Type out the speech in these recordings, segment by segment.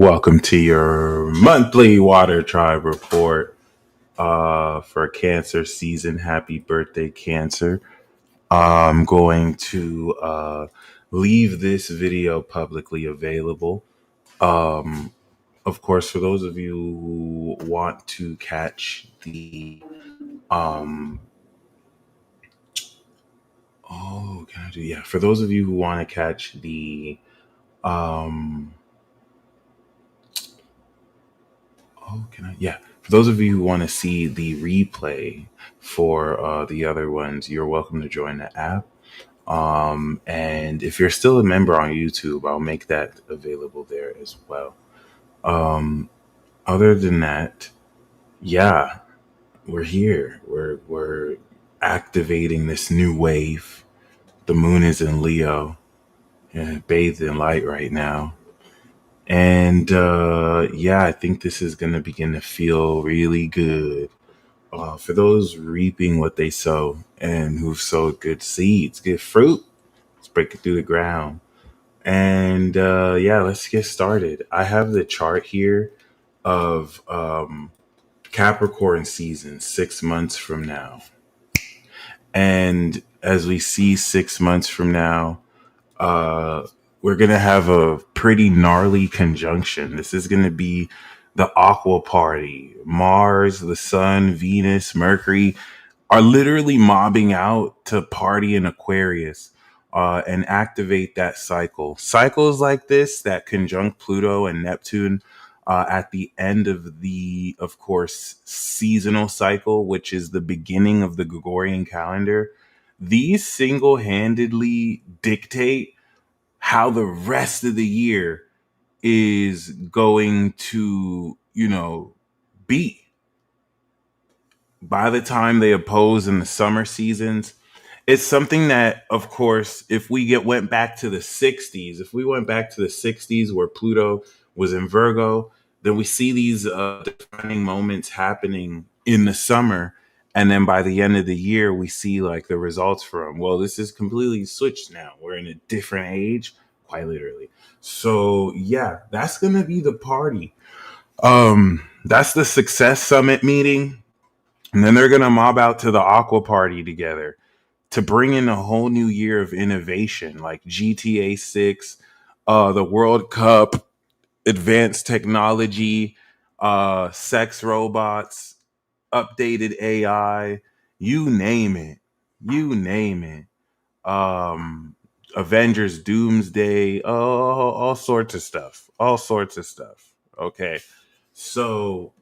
Welcome to your monthly Water Tribe report for Cancer season. Happy birthday, Cancer. I'm going to leave this video publicly available. Of course, for those of you who want to catch the can I do? Yeah, for those of you who want to catch the um, can I? Yeah. For those of you who want to see the replay for the other ones, you're welcome to join the app. And if you're still a member on YouTube, I'll make that available there as well. Other than that, yeah, we're here. We're activating this new wave. The moon is in Leo, bathed in light right now. And yeah, I think this is going to begin to feel really good. For those reaping what they sow and who've sowed good seeds, good fruit, let's break it through the ground. And yeah, let's get started. I have the chart here of Capricorn season 6 months from now. And as we see 6 months from now, uh, we're going to have a pretty gnarly conjunction. This is going to be the Aqua Party. Mars, the Sun, Venus, Mercury are literally mobbing out to party in Aquarius and activate that cycle. Cycles like this that conjunct Pluto and Neptune at the end of the, of course, seasonal cycle, which is the beginning of the Gregorian calendar, these single handedly dictate how the rest of the year is going to, be. By the time they oppose in the summer seasons, it's something that, of course, if went back to the 60s, if we went back to the 60s where Pluto was in Virgo, then we see these defining moments happening in the summer. And then by the end of the year, we see like the results from, well, this is completely switched now. We're in a different age, quite literally. So yeah, that's going to be the party. That's the Success Summit meeting. And then they're going to mob out to the Aqua Party together to bring in a whole new year of innovation like GTA 6, the World Cup, advanced technology, sex robots, updated AI, you name it. You name it. Avengers Doomsday, all sorts of stuff. All sorts of stuff. Okay. So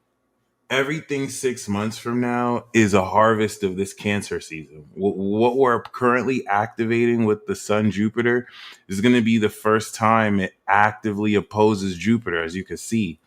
everything 6 months from now is a harvest of this Cancer season. What we're currently activating with the Sun Jupiter is going to be the first time it actively opposes Jupiter, as you can see.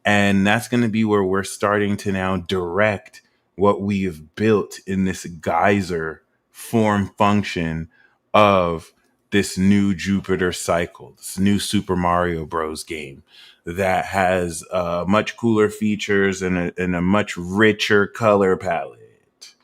And that's going to be where we're starting to now direct what we have built in this geyser form function of this new Jupiter cycle, this new Super Mario Bros. Game that has much cooler features and a much richer color palette.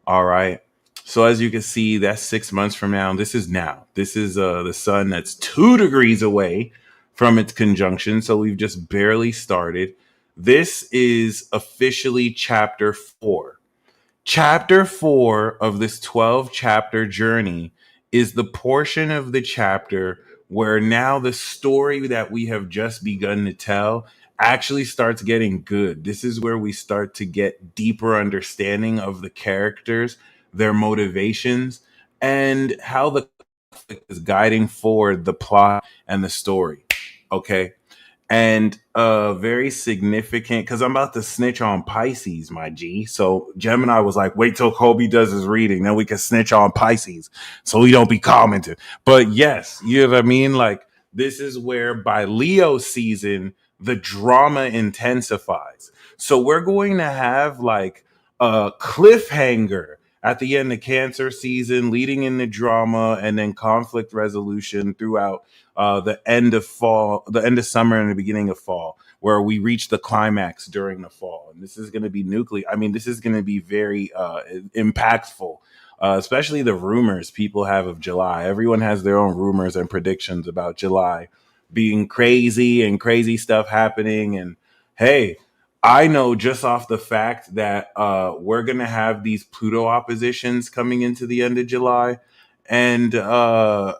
All right. So as you can see, that's 6 months from now. This is now. This is the sun that's 2 degrees away from its conjunction. So we've just barely started. This is officially chapter 4. Chapter 4 of this 12 chapter journey is the portion of the chapter where now the story that we have just begun to tell actually starts getting good. This is where we start to get deeper understanding of the characters, their motivations, and how the conflict is guiding forward the plot and the story. Okay. And very significant because I'm about to snitch on Pisces, my G. So Gemini was like, wait till Kobe does his reading, then we can snitch on Pisces so we don't be commenting. But yes, you know what I mean? Like, this is where by Leo season, the drama intensifies. So we're going to have like a cliffhanger at the end of Cancer season, leading into drama and then conflict resolution throughout the end of fall, the end of summer and the beginning of fall, where we reach the climax during the fall. And this is going to be nuclear. I mean, this is going to be very impactful, especially the rumors people have of July. Everyone has their own rumors and predictions about July. being crazy and crazy stuff happening. And hey, I know just off the fact that we're gonna have these Pluto oppositions coming into the end of July, and you,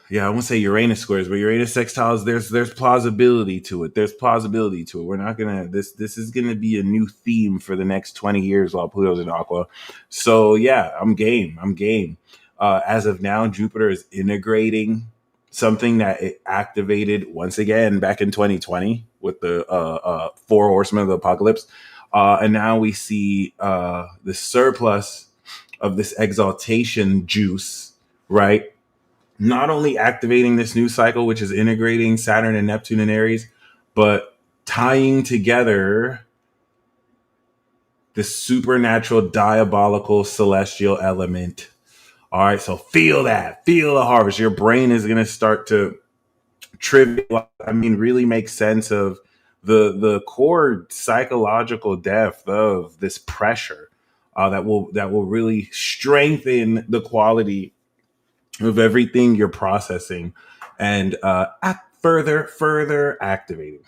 yeah, I won't say Uranus squares, but Uranus sextiles. There's plausibility to it. There's plausibility to it. We're not gonna this is gonna be a new theme for the next 20 years while Pluto's in Aqua. So yeah, I'm game. I'm game. As of now, Jupiter is integrating something that it activated once again back in 2020 with the four horsemen of the apocalypse, and now we see the surplus of this exaltation juice, right? Not only activating this new cycle, which is integrating Saturn and Neptune and Aries, but tying together the supernatural, diabolical, celestial element. All right, so feel that. Feel the harvest. Your brain is going to start to really make sense of the core psychological depth of this pressure that will really strengthen the quality of everything you're processing, and further activating.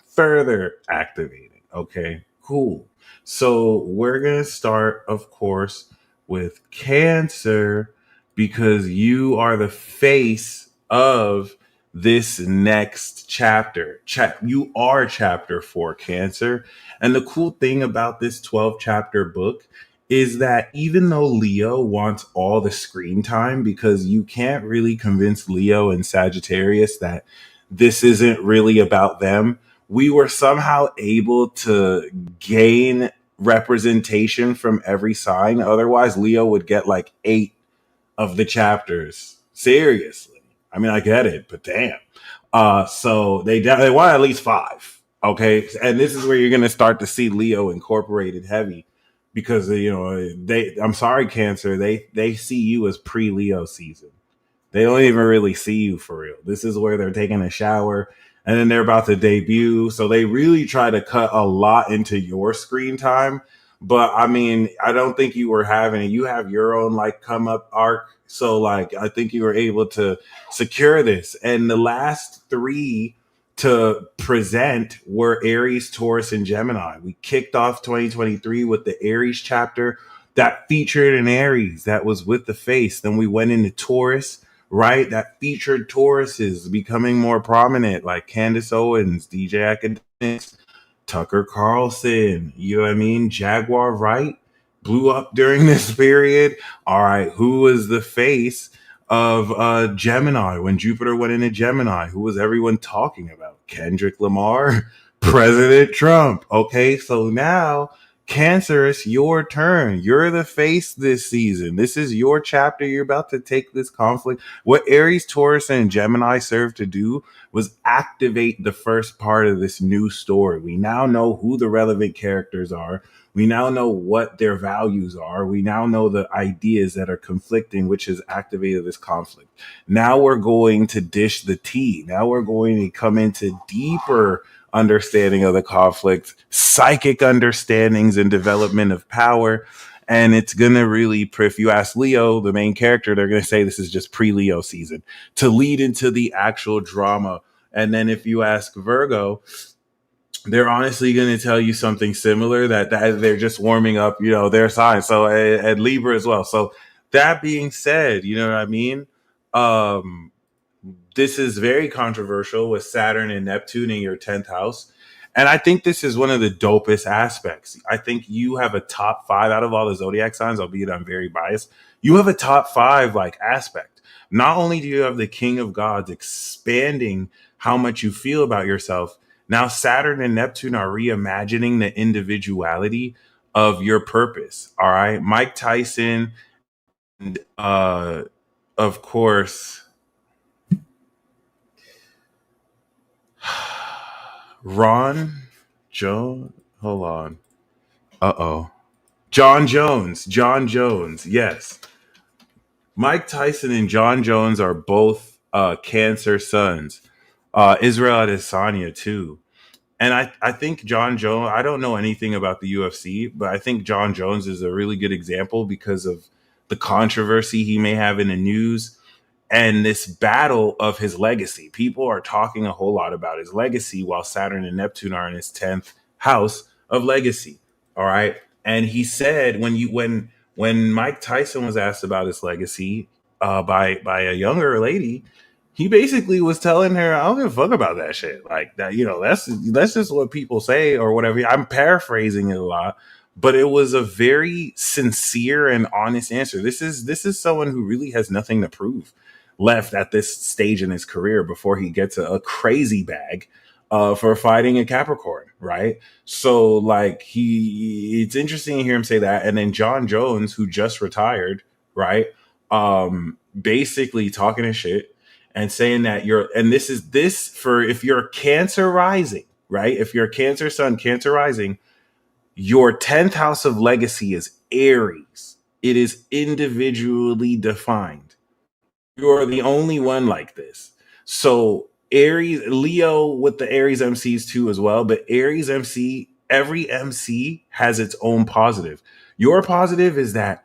Okay, cool. So we're gonna start, of course, with Cancer, because you are the face of this next chapter. You are chapter 4, Cancer. And the cool thing about this 12 chapter book is that even though Leo wants all the screen time, because you can't really convince Leo and Sagittarius that this isn't really about them, we were somehow able to gain representation from every sign. Otherwise, Leo would get like 8 of the chapters. Seriously. I mean, I get it, but damn. So they want at least 5. Okay. And this is where you're going to start to see Leo incorporated heavy, because I'm sorry, Cancer, they see you as pre-Leo season. They don't even really see you for real. This is where they're taking a shower and then they're about to debut. So they really try to cut a lot into your screen time. But I mean, I don't think you were having it. You have your own like come up arc. So like, I think you were able to secure this. And the last 3 to present were Aries, Taurus, and Gemini. We kicked off 2023 with the Aries chapter that featured an Aries that was with the face. Then we went into Taurus, right? That featured Tauruses becoming more prominent, like Candace Owens, DJ Academics, Tucker Carlson, you know what I mean? Jaguar Wright blew up during this period. All right, who was the face of Gemini when Jupiter went into Gemini? Who was everyone talking about? Kendrick Lamar, President Trump. Okay, so now Cancer, it's your turn. You're the face this season. This is your chapter. You're about to take this conflict. What Aries, Taurus, and Gemini served to do was activate the first part of this new story. We now know who the relevant characters are. We now know what their values are. We now know the ideas that are conflicting, which has activated this conflict. Now we're going to dish the tea. Now we're going to come into deeper understanding of the conflict, psychic understandings, and development of power. And it's going to really, if you ask Leo, the main character, they're going to say this is just pre-Leo season to lead into the actual drama. And then if you ask Virgo, they're honestly going to tell you something similar, that they're just warming up, their sign. So at Libra as well. So that being said, you know what I mean? This is very controversial with Saturn and Neptune in your 10th house. And I think this is one of the dopest aspects. I think you have a top 5 out of all the zodiac signs, albeit I'm very biased. You have a top 5 like aspect. Not only do you have the King of Gods expanding how much you feel about yourself, now Saturn and Neptune are reimagining the individuality of your purpose. All right. Mike Tyson, and of course, Ron Jones. Hold on. John Jones. Yes. Mike Tyson and John Jones are both Cancer sons. Israel Adesanya too. And I think John Jones, I don't know anything about the UFC, but I think John Jones is a really good example because of the controversy he may have in the news. and this battle of his legacy. People are talking a whole lot about his legacy while Saturn and Neptune are in his 10th house of legacy. All right. And he said when Mike Tyson was asked about his legacy by a younger lady, he basically was telling her, I don't give a fuck about that shit. Like that, that's just what people say or whatever. I'm paraphrasing it a lot, but it was a very sincere and honest answer. This is someone who really has nothing to prove left at this stage in his career before he gets a crazy bag for fighting a Capricorn, right? So like it's interesting to hear him say that. And then John Jones, who just retired, right? Basically talking his shit and saying that this for if you're Cancer rising, right? If you're Cancer sun, Cancer rising, your 10th house of legacy is Aries. It is individually defined. You're the only one like this. So Aries, Leo with the Aries MCs too as well, but Aries MC, every MC has its own positive. Your positive is that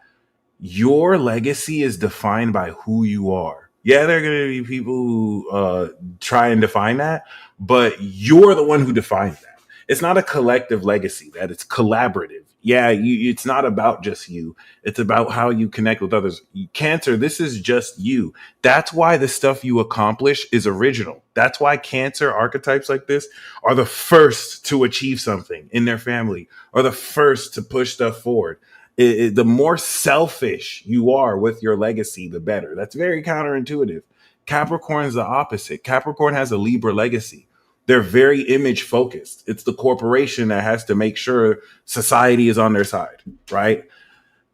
your legacy is defined by who you are. Yeah, there are going to be people who try and define that, but you're the one who defines that. It's not a collective legacy, that it's collaborative. Yeah, it's not about just you. It's about how you connect with others. Cancer, this is just you. That's why the stuff you accomplish is original. That's why Cancer archetypes like this are the first to achieve something in their family, are the first to push stuff forward. The more selfish you are with your legacy, the better. That's very counterintuitive. Capricorn is the opposite. Capricorn has a Libra legacy. They're very image focused. It's the corporation that has to make sure society is on their side, right?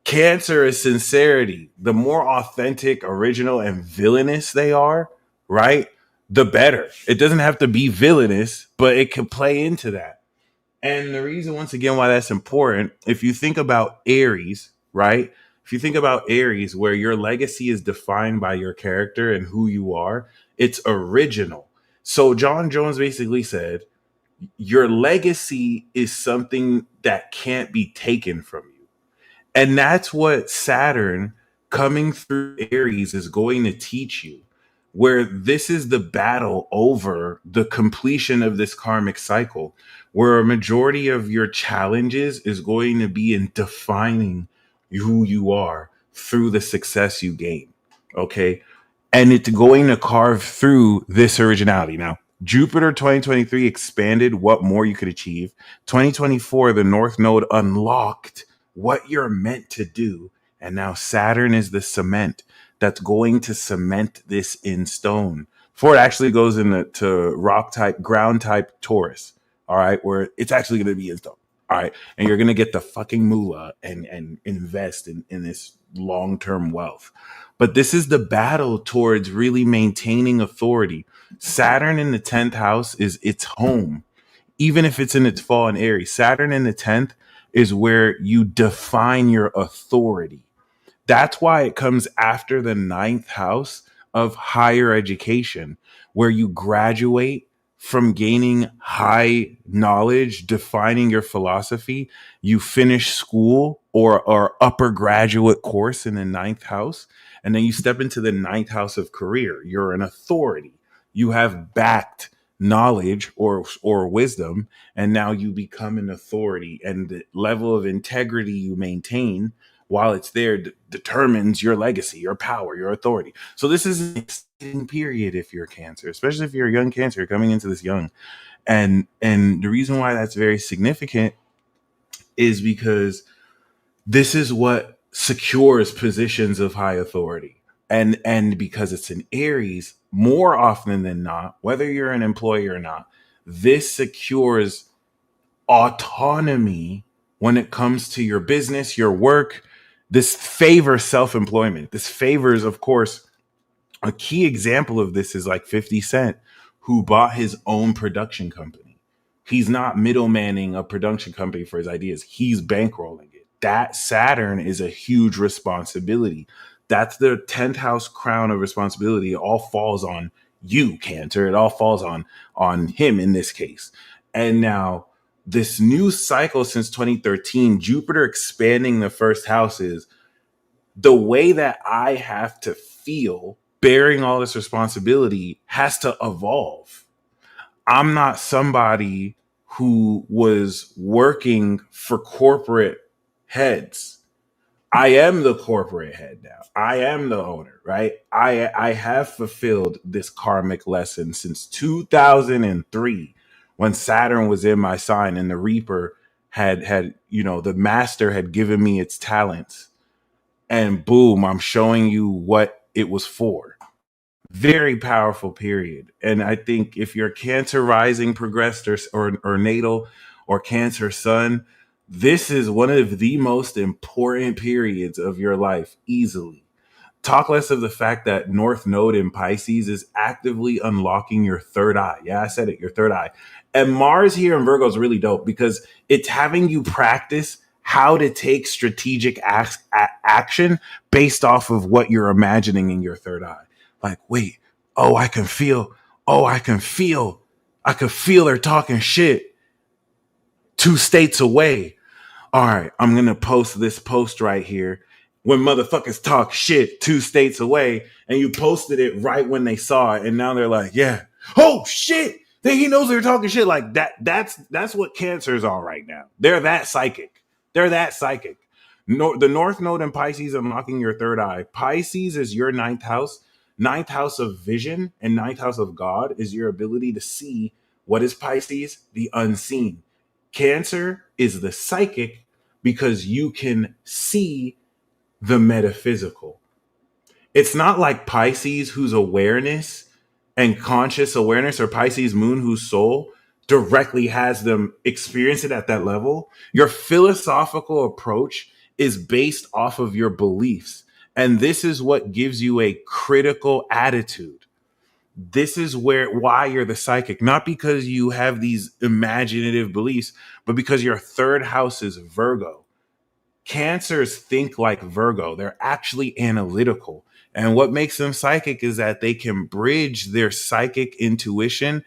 Cancer is sincerity. The more authentic, original, and villainous they are, right? The better. It doesn't have to be villainous, but it can play into that. And the reason, once again, why that's important, if you think about Aries, right? If you think about Aries, where your legacy is defined by your character and who you are, it's original. So John Jones basically said, your legacy is something that can't be taken from you. And that's what Saturn coming through Aries is going to teach you, where this is the battle over the completion of this karmic cycle, where a majority of your challenges is going to be in defining who you are through the success you gain. Okay. And it's going to carve through this originality. Now, Jupiter 2023 expanded what more you could achieve. 2024, the North Node unlocked what you're meant to do. And now Saturn is the cement that's going to cement this in stone before it actually goes into rock type, ground type Taurus. All right. Where it's actually going to be in stone. All right. And you're going to get the fucking moolah and invest in this long-term wealth. But this is the battle towards really maintaining authority. Saturn in the 10th house is its home, even if it's in its fall in Aries. Saturn in the 10th is where you define your authority. That's why it comes after the 9th house of higher education, where you graduate from gaining high knowledge, defining your philosophy. You finish school or upper graduate course in the 9th house, and then you step into the 9th house of career. You're an authority. You have backed knowledge or wisdom, and now you become an authority, and the level of integrity you maintain while it's there determines your legacy, your power, your authority. So this is an exciting period if you're Cancer, especially if you're a young Cancer coming into this young. And the reason why that's very significant is because this is what secures positions of high authority. And because it's in Aries, more often than not, whether you're an employee or not, this secures autonomy when it comes to your business, your work. This favors self-employment. This favors, of course, a key example of this is like 50 Cent, who bought his own production company. He's not middlemaning a production company for his ideas. He's bankrolling it. That Saturn is a huge responsibility. That's the 10th house crown of responsibility. It all falls on you, Cancer. It all falls on him in this case. And now this new cycle since 2013, Jupiter expanding the first house is the way that I have to feel bearing all this responsibility has to evolve. I'm not somebody who was working for corporate heads. I am the corporate head now. I am the owner, right? I have fulfilled this karmic lesson since 2003 when Saturn was in my sign and the Reaper had the master had given me its talents, and boom, I'm showing you what it was for. Very powerful period. And I think if you're Cancer rising progressed or natal or Cancer sun, this is one of the most important periods of your life, easily. Talk less of the fact that North Node in Pisces is actively unlocking your third eye. Yeah, I said it, your third eye. And Mars here in Virgo is really dope because it's having you practice how to take strategic action based off of what you're imagining in your third eye. Like, wait, oh, I can feel, I can feel her talking shit 2 states away. All right, I'm going to post this post right here. When motherfuckers talk shit 2 states away, and you posted it right when they saw it, and now they're like, yeah, oh shit, then he knows they're talking shit. Like that's what Cancers are right now. They're that psychic. They're that psychic. No, the North Node in Pisces unlocking your third eye. Pisces is your ninth house. Ninth house of vision and ninth house of God is your ability to see what is Pisces, the unseen. Cancer is the psychic because you can see the metaphysical. It's not like Pisces, whose awareness and conscious awareness, or Pisces moon, whose soul directly has them experience it at that level. Your philosophical approach is based off of your beliefs. And this is what gives you a critical attitude. This is why you're the psychic, not because you have these imaginative beliefs, but because your third house is Virgo. Cancers think like Virgo. They're actually analytical. And what makes them psychic is that they can bridge their psychic intuition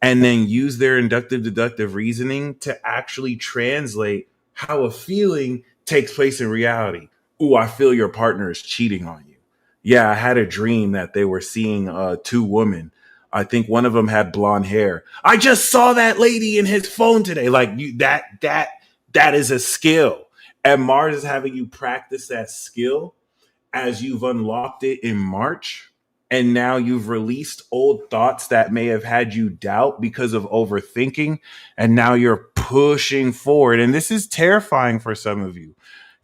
and then use their inductive deductive reasoning to actually translate how a feeling takes place in reality. Ooh, I feel your partner is cheating on you. Yeah, I had a dream that they were seeing two women. I think one of them had blonde hair. I just saw that lady in his phone today. Like that is a skill. And Mars is having you practice that skill as you've unlocked it in March. And now you've released old thoughts that may have had you doubt because of overthinking. And now you're pushing forward. And this is terrifying for some of you.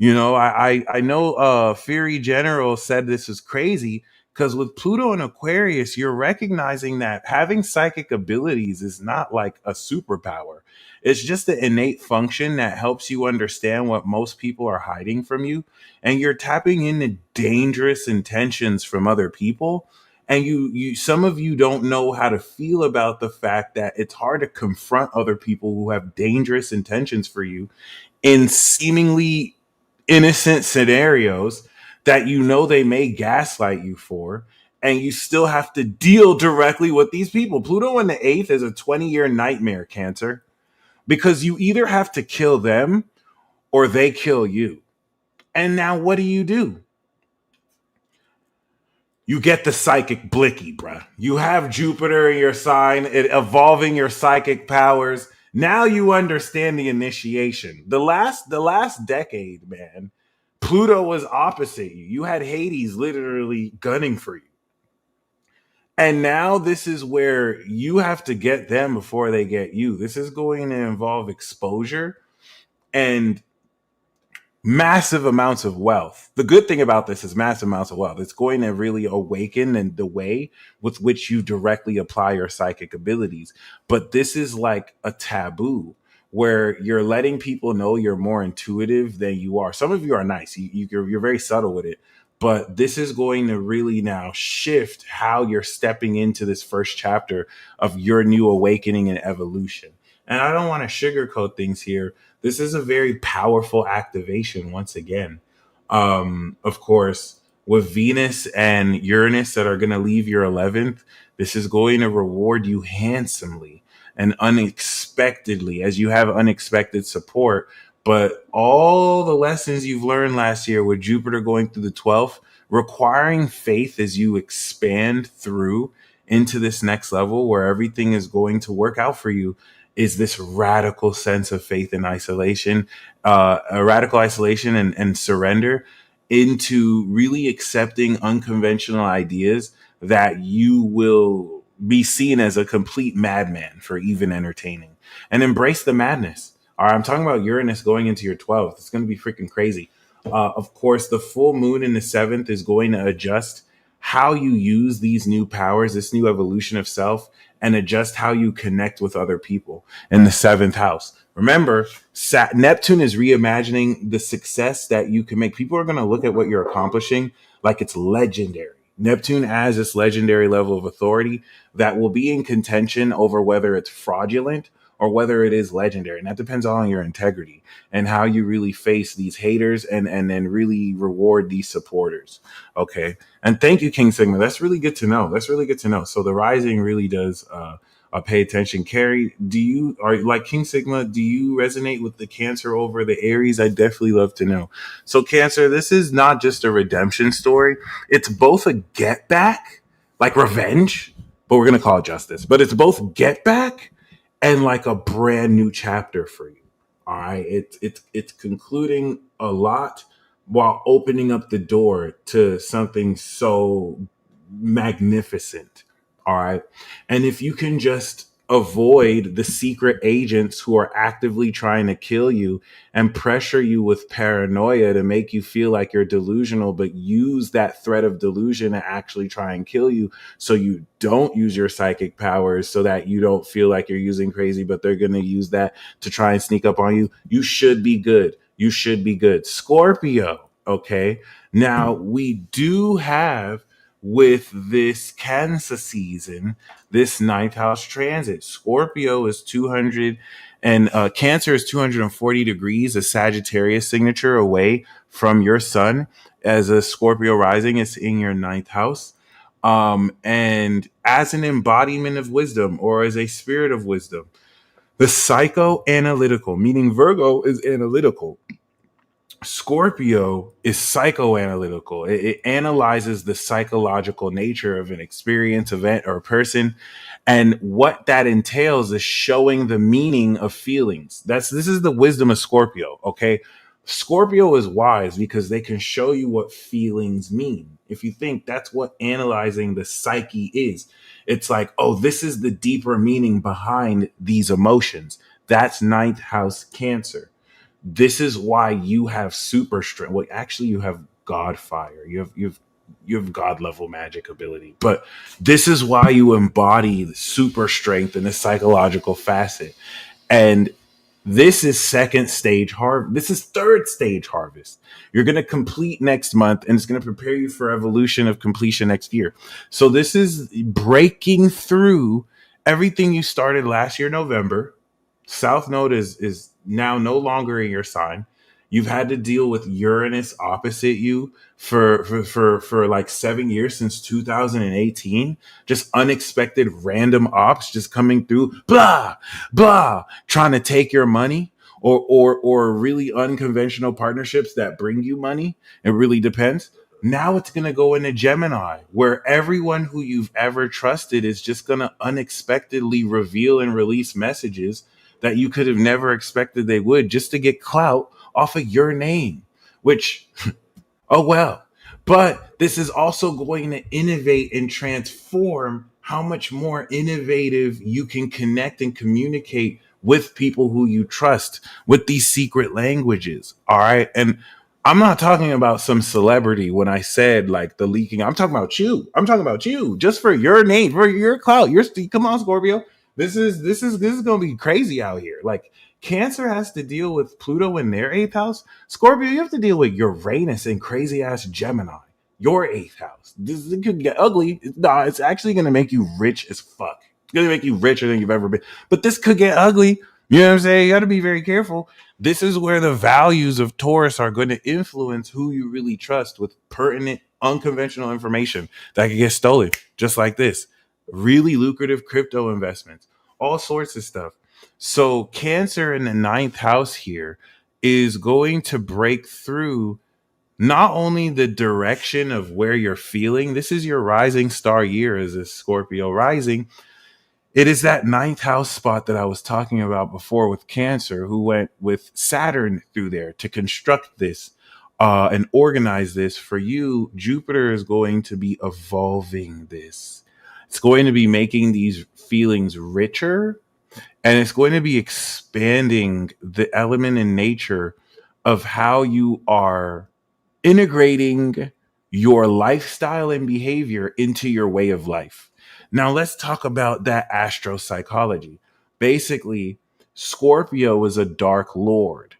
You know, I know Fury General said this is crazy because with Pluto and Aquarius, you're recognizing that having psychic abilities is not like a superpower. It's just an innate function that helps you understand what most people are hiding from you, and you're tapping into dangerous intentions from other people. And you some of you don't know how to feel about the fact that it's hard to confront other people who have dangerous intentions for you in seemingly innocent scenarios that you know they may gaslight you for, and you still have to deal directly with these people. Pluto in the eighth is a 20-year nightmare, Cancer, because you either have to kill them or they kill you. And now what do? You get the psychic blicky, bruh. You have Jupiter in your sign, evolving your psychic powers. Now you understand the initiation. The last decade, man, Pluto was opposite you. You had Hades literally gunning for you. And now this is where you have to get them before they get you. This is going to involve exposure and massive amounts of wealth. The good thing about this is massive amounts of wealth. It's going to really awaken in the way with which you directly apply your psychic abilities. But this is like a taboo where you're letting people know you're more intuitive than you are. Some of you are nice. You're very subtle with it. But this is going to really now shift how you're stepping into this first chapter of your new awakening and evolution. And I don't want to sugarcoat things here. This is a very powerful activation once again. Of course, with Venus and Uranus that are going to leave your 11th, this is going to reward you handsomely and unexpectedly as you have unexpected support. But all the lessons you've learned last year with Jupiter going through the 12th, requiring faith as you expand through into this next level where everything is going to work out for you is this radical sense of faith and isolation, a radical isolation and surrender into really accepting unconventional ideas that you will be seen as a complete madman for even entertaining, and embrace the madness. All right, I'm talking about Uranus going into your 12th. It's going to be freaking crazy. Of course, the full moon in the 7th is going to adjust how you use these new powers, this new evolution of self, and adjust how you connect with other people in the 7th house. Remember, Neptune is reimagining the success that you can make. People are going to look at what you're accomplishing like it's legendary. Neptune has this legendary level of authority that will be in contention over whether it's fraudulent or whether it is legendary. And that depends on your integrity and how you really face these haters and then really reward these supporters. Okay. And thank you, King Sigma. That's really good to know. That's really good to know. So the rising really does pay attention. Carrie, do you are like King Sigma? Do you resonate with the Cancer over the Aries? I definitely love to know. So Cancer, this is not just a redemption story. It's both a get back, like revenge, but we're gonna call it justice. But it's both get back and like a brand new chapter for you. All right, it's concluding a lot while opening up the door to something so magnificent. All right. And if you can just avoid the secret agents who are actively trying to kill you and pressure you with paranoia to make you feel like you're delusional, but use that threat of delusion to actually try and kill you so you don't use your psychic powers, so that you don't feel like you're using crazy, but they're going to use that to try and sneak up on you. You should be good. You should be good. Scorpio. Okay. Now we do have with this Cancer season, this ninth house transit. Scorpio is 200 and Cancer is 240 degrees, a Sagittarius signature away from your sun. As a Scorpio rising, it's in your ninth house. And as an embodiment of wisdom or as a spirit of wisdom, the psychoanalytical, meaning Virgo is analytical, Scorpio is psychoanalytical. It analyzes the psychological nature of an experience, event, or person. And what that entails is showing the meaning of feelings. This is the wisdom of Scorpio. Okay. Scorpio is wise because they can show you what feelings mean. If you think that's what analyzing the psyche is, it's like, oh, this is the deeper meaning behind these emotions. That's ninth house Cancer. This is why you have super strength. Well, actually, you have God fire. You have God level magic ability. But this is why you embody the super strength in the psychological facet. And this is second stage harvest. This is third stage harvest. You're going to complete next month, and it's going to prepare you for evolution of completion next year. So this is breaking through everything you started last year, November. South Node is now no longer in your sign. You've had to deal with Uranus opposite you for like 7 years since 2018. Just unexpected random ops just coming through, blah, blah, trying to take your money or really unconventional partnerships that bring you money. It really depends. Now it's going to go into Gemini, where everyone who you've ever trusted is just going to unexpectedly reveal and release messages that you could have never expected they would, just to get clout off of your name, which, oh well. But this is also going to innovate and transform how much more innovative you can connect and communicate with people who you trust with these secret languages. All right. And I'm not talking about some celebrity when I said like the leaking. I'm talking about you. I'm talking about you just for your name, for your clout. Come on, Scorpio. This is gonna be crazy out here. Like Cancer has to deal with Pluto in their eighth house. Scorpio, you have to deal with Uranus and crazy ass Gemini, your eighth house. This it could get ugly. Nah, it's actually gonna make you rich as fuck. It's gonna make you richer than you've ever been. But this could get ugly. You know what I'm saying? You got to be very careful. This is where the values of Taurus are going to influence who you really trust with pertinent, unconventional information that could get stolen, just like this. Really lucrative crypto investments, all sorts of stuff. So, Cancer in the ninth house here is going to break through not only the direction of where you're feeling, this is your rising star year as a Scorpio rising. It is that ninth house spot that I was talking about before with Cancer, who went with Saturn through there to construct this and organize this. For you, Jupiter is going to be evolving this. It's going to be making these feelings richer, and it's going to be expanding the element in nature of how you are integrating your lifestyle and behavior into your way of life. Now, let's talk about that astropsychology. Basically, Scorpio is a dark lord.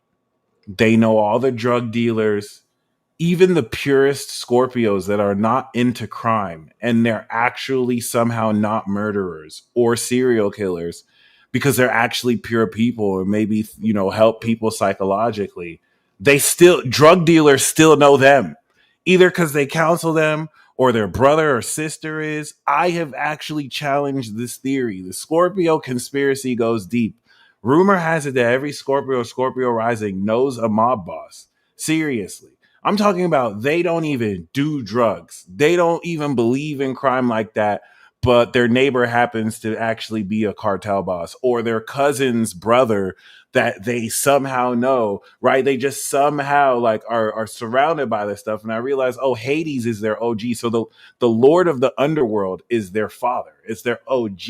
They know all the drug dealers, even the purest Scorpios that are not into crime, and they're actually somehow not murderers or serial killers because they're actually pure people, or maybe, help people psychologically. They still, drug dealers still know them, either because they counsel them or their brother or sister is. I have actually challenged this theory. The Scorpio conspiracy goes deep. Rumor has it that every Scorpio or Scorpio rising knows a mob boss. Seriously. I'm talking about they don't even do drugs. They don't even believe in crime like that, but their neighbor happens to actually be a cartel boss, or their cousin's brother that they somehow know, right? They just somehow like are surrounded by this stuff. And I realized, oh, Hades is their OG. So the Lord of the underworld is their father. It's their OG.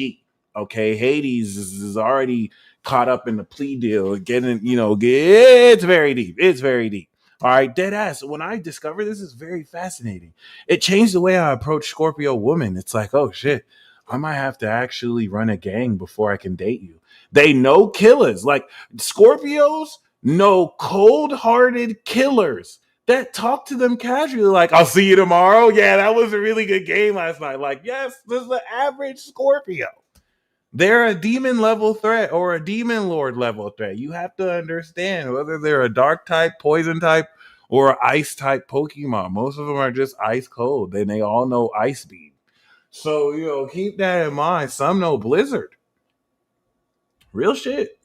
Okay. Hades is already caught up in the plea deal, getting, it's very deep. It's very deep. All right, dead ass. When I discovered this is very fascinating. It changed the way I approach Scorpio women. It's like, oh shit, I might have to actually run a gang before I can date you. They know killers. Like Scorpios know cold-hearted killers that talk to them casually, like, I'll see you tomorrow. Yeah, that was a really good game last night. Like, yes, this is the average Scorpio. They're a demon level threat or a demon lord level threat. You have to understand whether they're a dark type, poison type, or ice type Pokemon. Most of them are just ice cold. Then they all know Ice Beam. So, keep that in mind. Some know Blizzard. Real shit.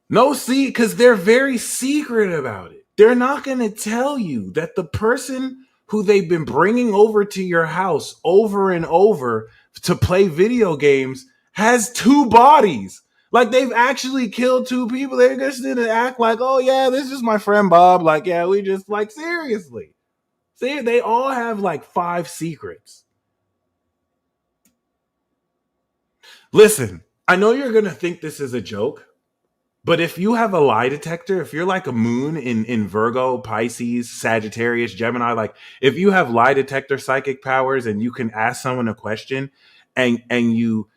No, see, because they're very secret about it. They're not going to tell you that the person who they've been bringing over to your house over and over to play video games has two bodies. Like they've actually killed two people. They just didn't act like, oh yeah, this is my friend Bob. Like, yeah, we just like seriously. See, they all have like 5 secrets. Listen, I know you're gonna think this is a joke, but if you have a lie detector, if you're like a moon in Virgo, Pisces, Sagittarius, Gemini, like if you have lie detector psychic powers and you can ask someone a question and you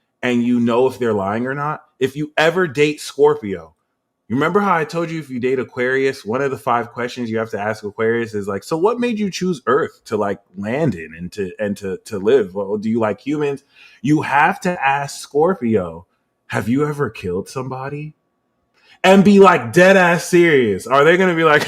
know if they're lying or not, if you ever date Scorpio, you remember how I told you if you date Aquarius, one of the 5 questions you have to ask Aquarius is like, so what made you choose Earth to like land in and to live? Well, do you like humans? You have to ask Scorpio, have you ever killed somebody? And be like dead ass serious. Are they going to be like,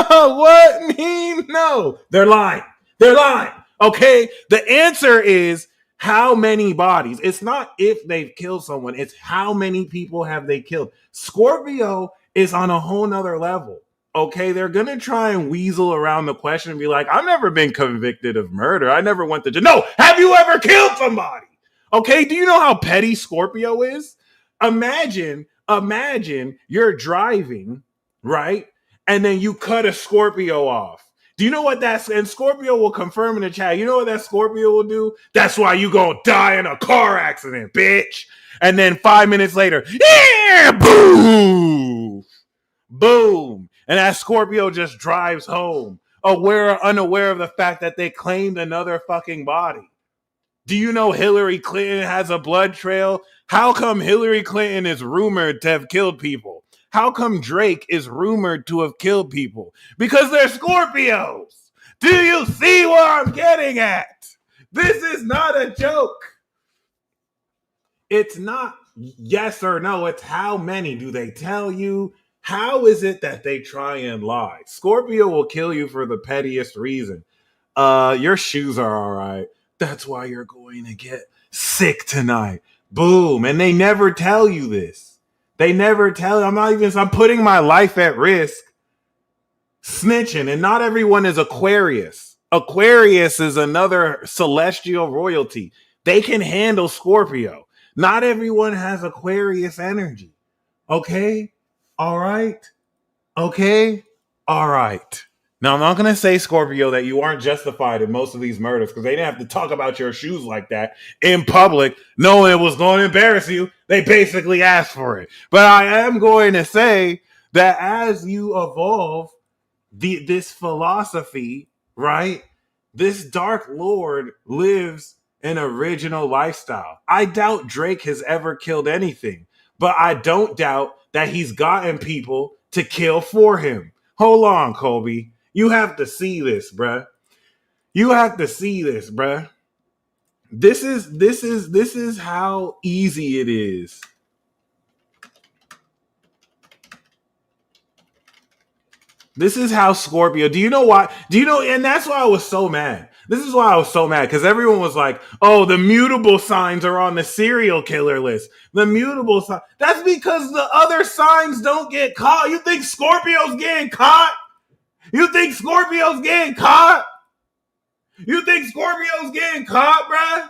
what? Me? No. They're lying. They're lying. Okay. The answer is how many bodies. It's not if they've killed someone, it's how many people have they killed. Scorpio is on a whole nother level. Okay. They're going to try and weasel around the question and be like, I've never been convicted of murder. I never went to jail. No. Have you ever killed somebody? Okay. Do you know how petty Scorpio is? Imagine you're driving, right? And then you cut a Scorpio off. Do you know what that's, and Scorpio will confirm in the chat, you know what that Scorpio will do? That's why you gonna die in a car accident, bitch. And then 5 minutes later, yeah, boom, boom. And that Scorpio just drives home, unaware of the fact that they claimed another fucking body. Do you know Hillary Clinton has a blood trail? How come Hillary Clinton is rumored to have killed people? How come Drake is rumored to have killed people? Because they're Scorpios. Do you see where I'm getting at? This is not a joke. It's not yes or no. It's how many do they tell you? How is it that they try and lie? Scorpio will kill you for the pettiest reason. Your shoes are all right. That's why you're going to get sick tonight. Boom. And they never tell you this. They never tell you. I'm putting my life at risk Snitching. And not everyone is Aquarius. Aquarius is another celestial royalty. They can handle Scorpio. Not everyone has Aquarius energy. Okay? All right? Okay? All right. Now, I'm not going to say, Scorpio, that you aren't justified in most of these murders because they didn't have to talk about your shoes like that in public, knowing it was going to embarrass you. They basically asked for it. But I am going to say that as you evolve this philosophy, right? This Dark Lord lives an original lifestyle. I doubt Drake has ever killed anything, but I don't doubt that he's gotten people to kill for him. Hold on, Kobe. You have to see this, bruh. You have to see this, bruh. This is how easy it is. This is how Scorpio. Do you know why? Do you know? And that's why I was so mad. This is why I was so mad because everyone was like, "Oh, the mutable signs are on the serial killer list." The mutable sign. That's because the other signs don't get caught. You think Scorpio's getting caught? You think Scorpio's getting caught? You think Scorpio's getting caught, bruh?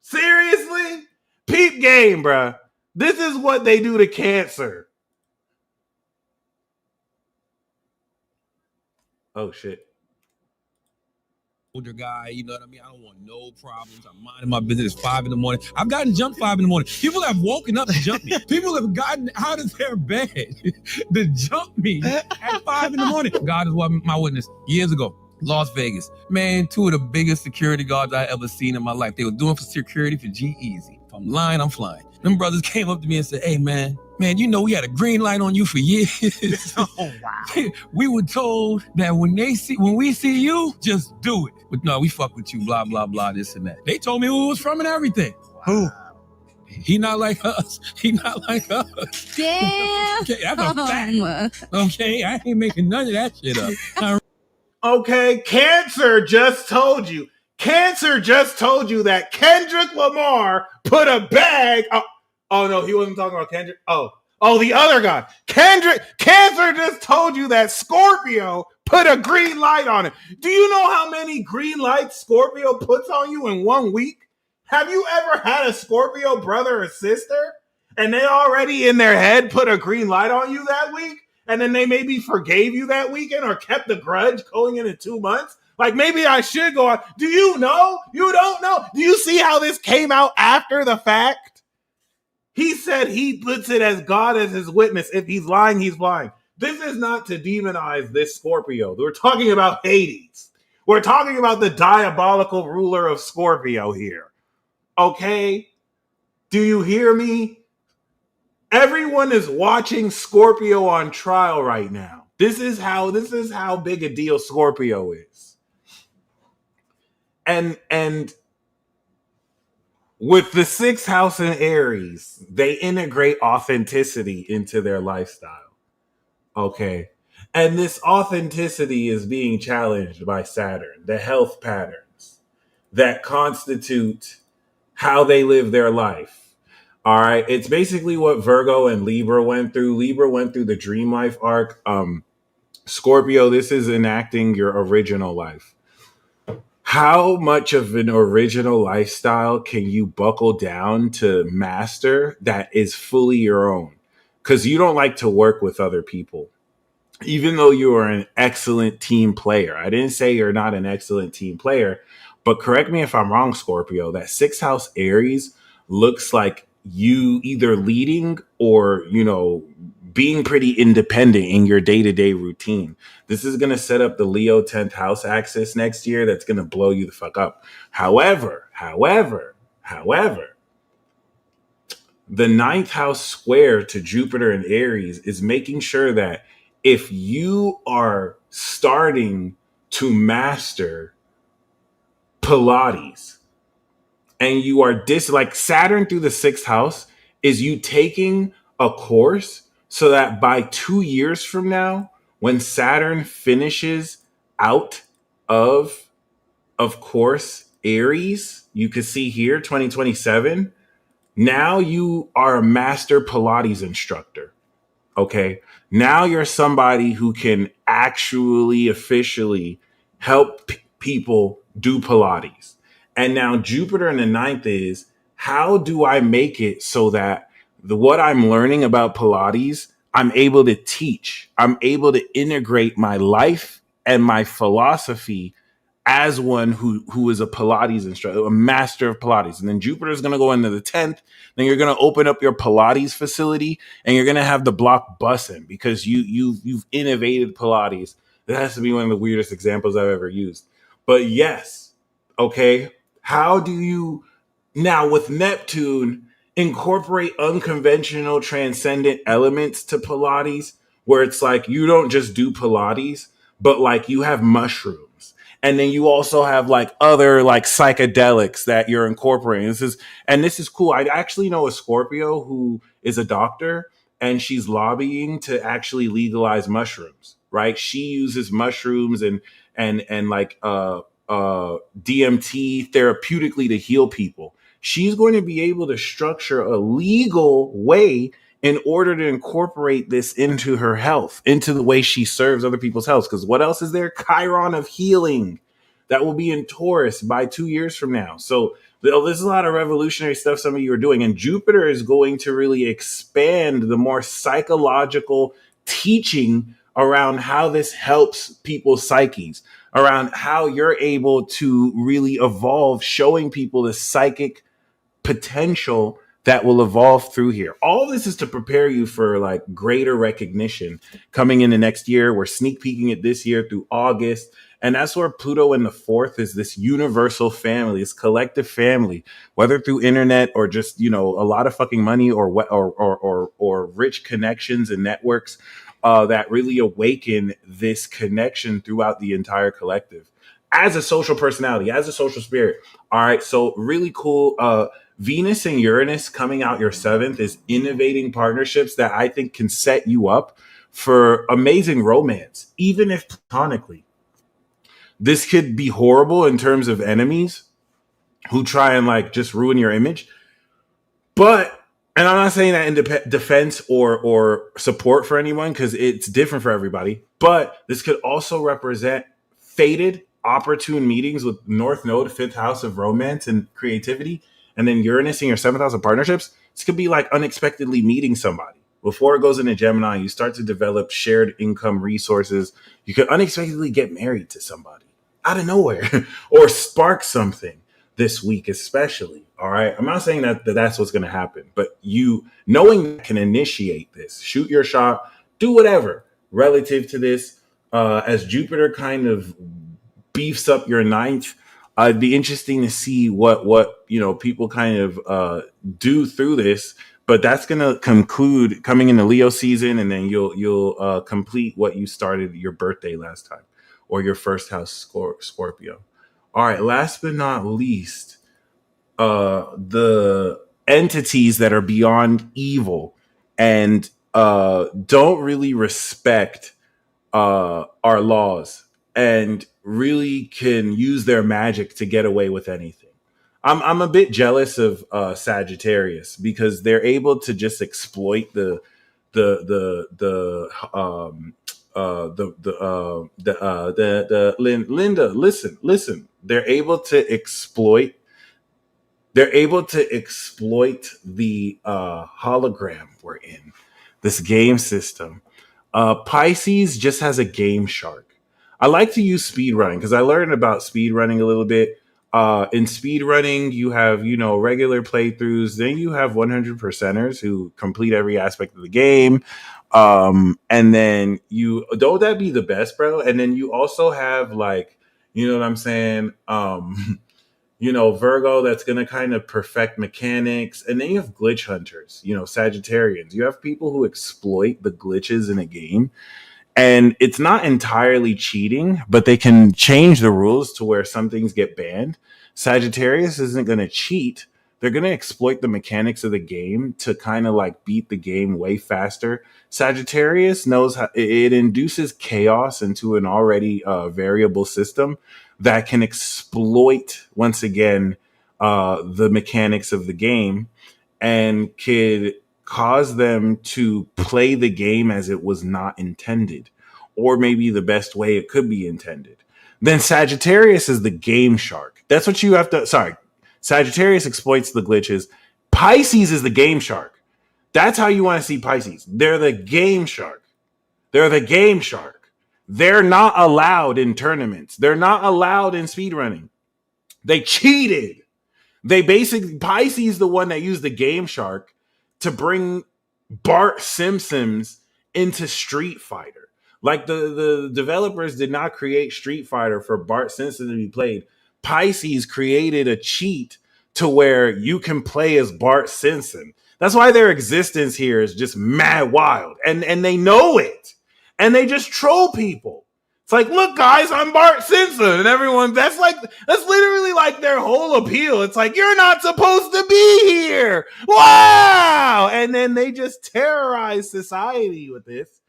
Seriously? Peep game, bruh. This is what they do to Cancer. Oh shit. Older guy, you know what I mean? I don't want no problems. I'm minding my business 5 in the morning. I've gotten jumped 5 in the morning. People have woken up to jump me. People have gotten out of their bed to jump me at 5 in the morning. God is my witness. Years ago, Las Vegas. Man, 2 of the biggest security guards I ever seen in my life. They were doing for security for G-Eazy. If I'm lying, I'm flying. Them brothers came up to me and said, "Hey, man, you know we had a green light on you for years." Oh, wow. We were told that when we see you, just do it. But no, we fuck with you, blah, blah, blah, this and that. They told me who it was from and everything. Wow. Who? He not like us. He not like us. Damn. Okay, that's a fact. Okay, I ain't making none of that shit up. Okay, Cancer just told you. Cancer just told you that Kendrick Lamar put a bag. Oh no, he wasn't talking about Kendrick. Oh, the other guy. Cancer just told you that Scorpio put a green light on it. Do you know how many green lights Scorpio puts on you in 1 week? Have you ever had a Scorpio brother or sister and they already in their head put a green light on you that week? And then they maybe forgave you that weekend or kept the grudge going into 2 months? Like, maybe I should go out. Do you know? You don't know. Do you see how this came out after the fact? He said he puts it as God as his witness. If he's lying, he's lying. This is not to demonize this Scorpio. We're talking about Hades. We're talking about the diabolical ruler of Scorpio here. Okay? Do you hear me? Everyone is watching Scorpio on trial right now. This is how big a deal Scorpio is. And with the 6th house in Aries, they integrate authenticity into their lifestyle. Okay. And this authenticity is being challenged by Saturn, the health patterns that constitute how they live their life. All right. It's basically what Virgo and Libra went through. Libra went through the dream life arc. Scorpio, this is enacting your original life. How much of an original lifestyle can you buckle down to master that is fully your own? Because you don't like to work with other people, even though you are an excellent team player. I didn't say you're not an excellent team player, but correct me if I'm wrong, Scorpio. That 6th house Aries looks like you either leading or, being pretty independent in your day-to-day routine. This is going to set up the Leo 10th house axis next year. That's going to blow you the fuck up. However, the 9th house square to Jupiter and Aries is making sure that if you are starting to master Pilates and you are like Saturn through the 6th house is you taking a course so that by 2 years from now, when Saturn finishes out of course, Aries, you can see here, 2027, now you are a master Pilates instructor. Okay. Now you're somebody who can actually officially help people do Pilates. And now Jupiter in the ninth is, how do I make it so that what I'm learning about Pilates, I'm able to teach, I'm able to integrate my life and my philosophy as one who is a Pilates instructor, a master of Pilates. And then Jupiter is going to go into the 10th. Then you're going to open up your Pilates facility and you're going to have the block bussing because you've innovated Pilates. That has to be one of the weirdest examples I've ever used. But yes, okay. How do you now with Neptune incorporate unconventional transcendent elements to Pilates where it's like you don't just do Pilates, but like you have mushrooms. And then you also have like other like psychedelics that you're incorporating. This is cool. I actually know a Scorpio who is a doctor and she's lobbying to actually legalize mushrooms, right? She uses mushrooms and like DMT therapeutically to heal people. She's going to be able to structure a legal way in order to incorporate this into her health, into the way she serves other people's health. Because what else is there? Chiron of healing that will be in Taurus by 2 years from now. So there's a lot of revolutionary stuff some of you are doing. And Jupiter is going to really expand the more psychological teaching around how this helps people's psyches, around how you're able to really evolve, showing people the psychic potential that will evolve through here. All this is to prepare you for like greater recognition coming in the next year. We're sneak peeking it this year through August. And that's where Pluto in the fourth is this universal family, this collective family, whether through internet or just, a lot of fucking money or rich connections and networks that really awaken this connection throughout the entire collective as a social personality, as a social spirit. All right. So really cool. Venus and Uranus coming out your seventh is innovating partnerships that I think can set you up for amazing romance, even if platonically. This could be horrible in terms of enemies who try and like just ruin your image. But, and I'm not saying that in defense or support for anyone because it's different for everybody. But this could also represent fated, opportune meetings with North Node, fifth house of romance and creativity, and then Uranus in your seventh house of partnerships. This could be like unexpectedly meeting somebody. Before it goes into Gemini, you start to develop shared income resources. You could unexpectedly get married to somebody out of nowhere or spark something this week, especially. All right. I'm not saying that that's what's going to happen, but you knowing that can initiate this, shoot your shot, do whatever relative to this. As Jupiter kind of beefs up your ninth, it'd be interesting to see what people kind of do through this. But that's going to conclude coming into Leo season, and then you'll complete what you started your birthday last time, or your first house Scorpio. All right. Last but not least, the entities that are beyond evil and don't really respect our laws and really can use their magic to get away with anything. I'm a bit jealous of Sagittarius because they're able to just exploit Linda, listen. They're able to exploit the hologram we're in, this game system. Pisces just has a game shark. I like to use speed running because I learned about speed running a little bit. In speed running, you have, regular playthroughs. Then you have 100 percenters who complete every aspect of the game. And then don't that be the best, bro? And then you also have like, you know what I'm saying? Virgo that's going to kind of perfect mechanics. And then you have glitch hunters, Sagittarians. You have people who exploit the glitches in a game. And it's not entirely cheating, but they can change the rules to where some things get banned. Sagittarius isn't going to cheat. They're going to exploit the mechanics of the game to kind of like beat the game way faster. Sagittarius knows how it induces chaos into an already variable system that can exploit, once again, the mechanics of the game and could cause them to play the game as it was not intended, or maybe the best way it could be intended. Then Sagittarius is the game shark. That's what you have to. Sorry, Sagittarius exploits the glitches. Pisces is the game shark. That's how you want to see Pisces. They're the game shark. They're the game shark. They're not allowed in tournaments. They're not allowed in speedrunning. They cheated. They basically, Pisces the one that used the game shark to bring Bart Simpsons into Street Fighter. Like the developers did not create Street Fighter for Bart Simpson to be played. Pisces created a cheat to where you can play as Bart Simpson. That's why their existence here is just mad wild. And they know it. And they just troll people. It's like, look, guys, I'm Bart Simpson. And everyone, that's literally like their whole appeal. It's like, you're not supposed to be here. Wow. And then they just terrorize society with this.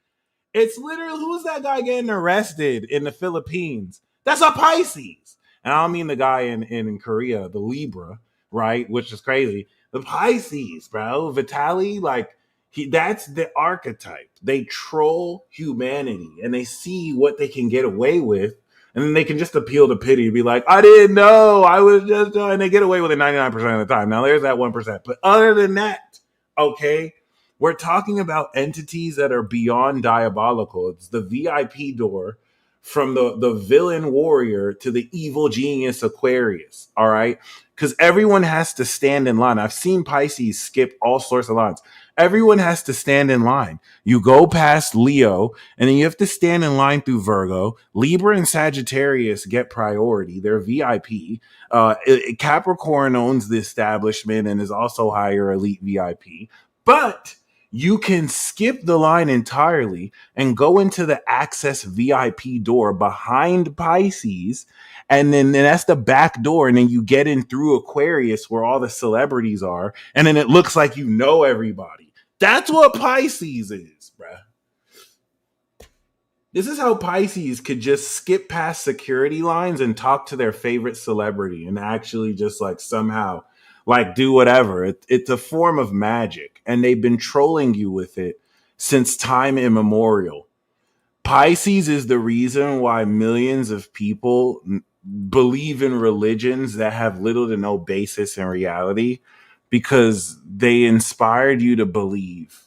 It's literally, who's that guy getting arrested in the Philippines? That's a Pisces. And I don't mean the guy in Korea, the Libra, right? Which is crazy. The Pisces, bro. Vitaly, like, that's the archetype. They troll humanity and they see what they can get away with. And then they can just appeal to pity and be like, I didn't know. I was just, and they get away with it 99% of the time. Now there's that 1%. But other than that, okay, we're talking about entities that are beyond diabolical. It's the VIP door from the villain warrior to the evil genius Aquarius. All right. Because everyone has to stand in line. I've seen Pisces skip all sorts of lines. Everyone has to stand in line. You go past Leo, and then you have to stand in line through Virgo. Libra and Sagittarius get priority. They're VIP. Capricorn owns the establishment and is also higher elite VIP. But you can skip the line entirely and go into the access VIP door behind Pisces. And then that's the back door. And then you get in through Aquarius where all the celebrities are. And then it looks like you know everybody. That's what Pisces is, bruh. This is how Pisces could just skip past security lines and talk to their favorite celebrity and actually just like somehow like do whatever. It's a form of magic. And they've been trolling you with it since time immemorial. Pisces is the reason why millions of people believe in religions that have little to no basis in reality, because they inspired you to believe.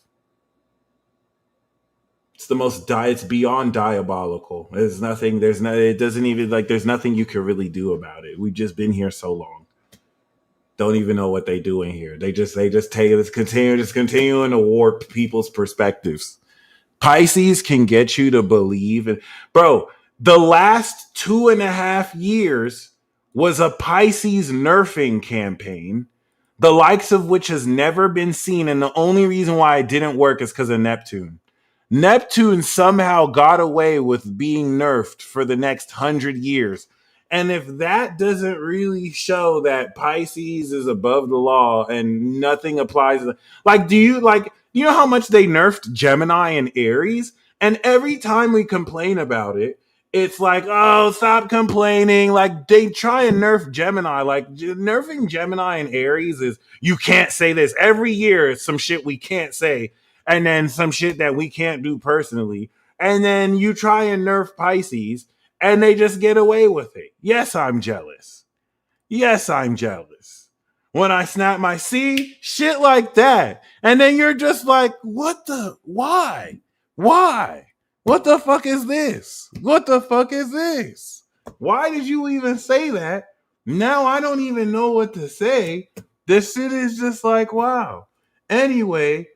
It's beyond diabolical. There's nothing you can really do about it. We've just been here so long. Don't even know what they do in here. They just continuing to warp people's perspectives. Pisces can get you to believe. Bro, the last 2.5 years was a Pisces nerfing campaign, the likes of which has never been seen. And the only reason why it didn't work is because of Neptune. Neptune somehow got away with being nerfed for the next 100 years. And if that doesn't really show that Pisces is above the law and nothing applies, like, do you know how much they nerfed Gemini and Aries? And every time we complain about it, it's like, oh, stop complaining. Like, they try and nerf Gemini. Like, nerfing Gemini and Aries is, you can't say this. Every year, it's some shit we can't say. And then some shit that we can't do personally. And then you try and nerf Pisces, and they just get away with it. Yes, I'm jealous. Yes, I'm jealous. When I snap my C, shit like that. And then you're just like, why? What the fuck is this? What the fuck is this? Why did you even say that? Now I don't even know what to say. This shit is just like, wow. Anyway,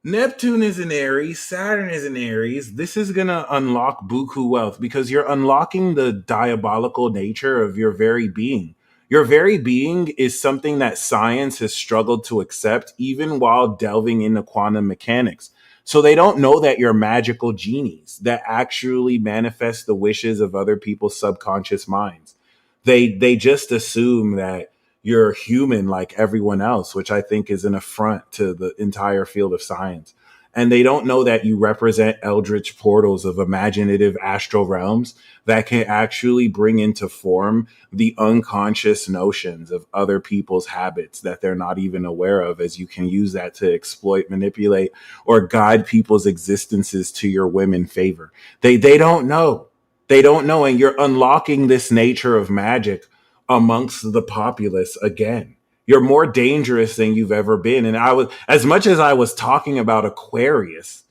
Neptune is in Aries, Saturn is in Aries. This is going to unlock buku wealth because you're unlocking the diabolical nature of your very being. Your very being is something that science has struggled to accept even while delving into quantum mechanics. So they don't know that you're magical genies that actually manifest the wishes of other people's subconscious minds. They just assume that you're human like everyone else, which I think is an affront to the entire field of science. And they don't know that you represent eldritch portals of imaginative astral realms that can actually bring into form the unconscious notions of other people's habits that they're not even aware of, as you can use that to exploit, manipulate, or guide people's existences to your whim and favor. They don't know. They don't know. And you're unlocking this nature of magic amongst the populace again. You're more dangerous than you've ever been. And I was, as much as I was talking about Aquarius,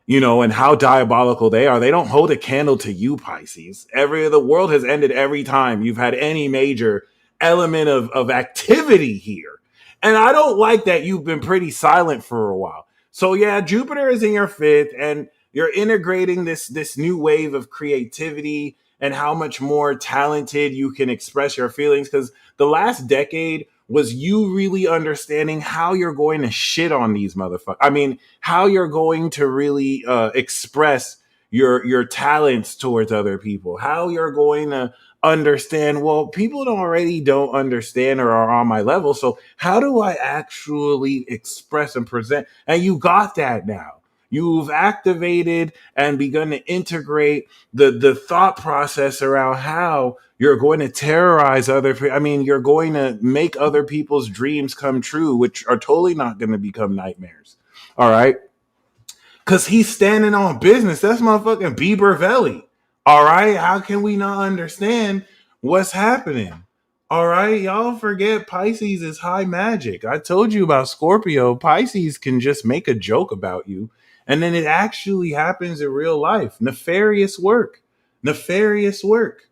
and how diabolical they are, they don't hold a candle to you, Pisces. The world has ended every time you've had any major element of activity here. And I don't like that you've been pretty silent for a while. So yeah, Jupiter is in your fifth, and you're integrating this new wave of creativity and how much more talented you can express your feelings. Because the last decade was you really understanding how you're going to shit on these motherfuckers. I mean, how you're going to really express your talents towards other people, how you're going to understand, well, people already don't understand or are on my level, so how do I actually express and present? And you got that now. You've activated and begun to integrate the thought process around how you're going to terrorize other people. I mean, you're going to make other people's dreams come true, which are totally not going to become nightmares. All right. Because he's standing on business. That's motherfucking Bieber Valley. All right. How can we not understand what's happening? All right. Y'all forget Pisces is high magic. I told you about Scorpio. Pisces can just make a joke about you, and then it actually happens in real life. Nefarious work. Nefarious work.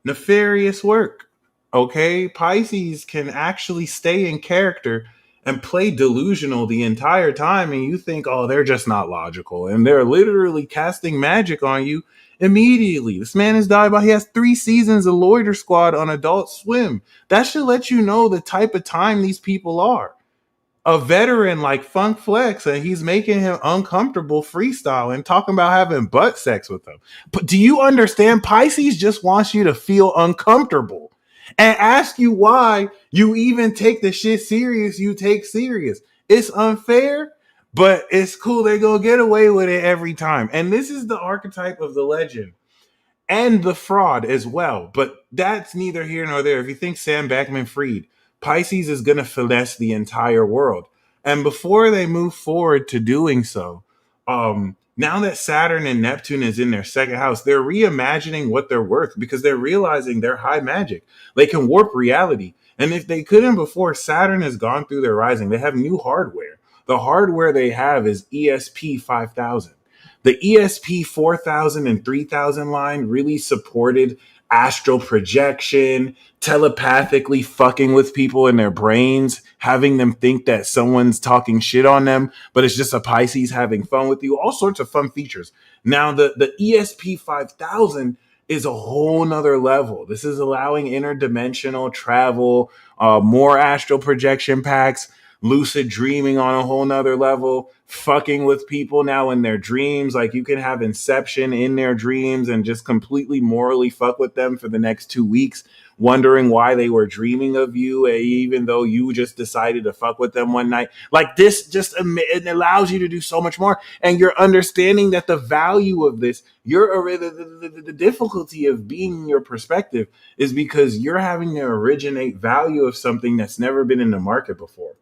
Nefarious work. Okay, Pisces can actually stay in character and play delusional the entire time, and you think, oh, they're just not logical, and they're literally casting magic on you immediately. This man has died by, he has 3 seasons of Loiter Squad on Adult Swim. That should let you know the type of time these people are. A veteran like Funk Flex, and he's making him uncomfortable freestyling, talking about having butt sex with him. But do you understand? Pisces just wants you to feel uncomfortable and ask you why you even take the shit serious you take serious. It's unfair, but it's cool. They go get away with it every time. And this is the archetype of the legend and the fraud as well. But that's neither here nor there. If you think Sam Bankman-Fried, Pisces is going to finesse the entire world. And before they move forward to doing so, now that Saturn and Neptune is in their second house, they're reimagining what they're worth because they're realizing they're high magic. They can warp reality. And if they couldn't before, Saturn has gone through their rising. They have new hardware. The hardware they have is ESP 5000. The ESP 4000 and 3000 line really supported astral projection, telepathically fucking with people in their brains, having them think that someone's talking shit on them, but it's just a Pisces having fun with you, all sorts of fun features. Now, the ESP 5000 is a whole nother level. This is allowing interdimensional travel, more astral projection packs, lucid dreaming on a whole nother level, fucking with people now in their dreams. Like you can have Inception in their dreams and just completely morally fuck with them for the next 2 weeks, wondering why they were dreaming of you, even though you just decided to fuck with them one night. Like this just it allows you to do so much more. And you're understanding that the value of this, the difficulty of being in your perspective is because you're having to originate value of something that's never been in the market before.